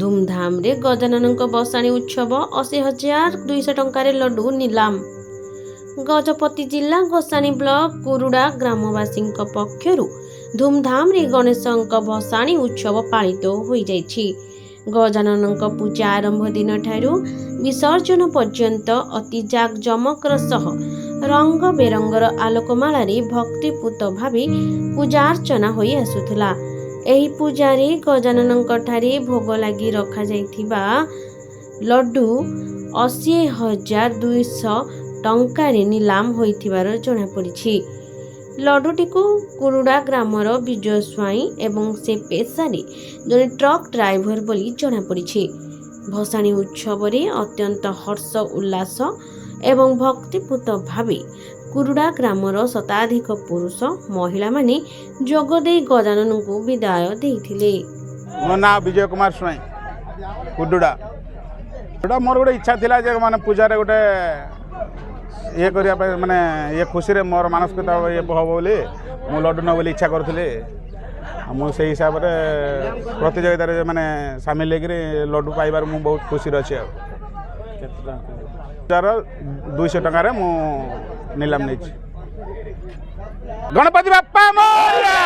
धूमधाम रे गजानन बसाणी उत्सव 80,200 टंकार लड्डू नीलाम। गजपति जिला गोसाणी ब्लॉक कुरुड़ा ग्रामवासी पक्षरु धूमधाम रे गणेश भसाणी उत्सव पालित हो जाइछि। गजानन पूजा आरंभ दिन ठारू विसर्जन पर्यंत अति जाकजमकर सह रंग बेरंगर आलोकमाला भक्तिपूत भावे पूजार्चना होई आसुथला। एही पूजारे गजानन ठारे भोग लगी रखा जाइथिबा लड्डू 80,200 टंकारे नीलाम होइथिबार जଣା पड़िछि। लड्डूटी को कुरुड़ा ग्रामर विजय स्वाई एवं से पेशारे जने ट्रक ड्राइवर बोली जଣା पड़िछि। भसाणी उत्सव रे अत्यंत हर्ष उल्लास एवं भक्तिपूत भावे कुरुड़ा ग्रामर शताधिक पुरुष महिला माने जोगदे गजानन को विदाय देइथिले। मो ना विजय कुमार स्वाई कुरुड़ा मोर गोटे इच्छा थिला जे माने पूजा रे गोटे ये करिया माने ये खुशी रे मोर मानसिकता ये हो बोली मु लड्डू न बोली इच्छा करथिले। मु से हिसाब रे प्रतियोगिता रे माने शामिल लेकरी लड्डू पाइबार मु बहुत खुशी अछि। 200 टका रे मु नीलाम नै छी। गणपति बाप्पा मोरया।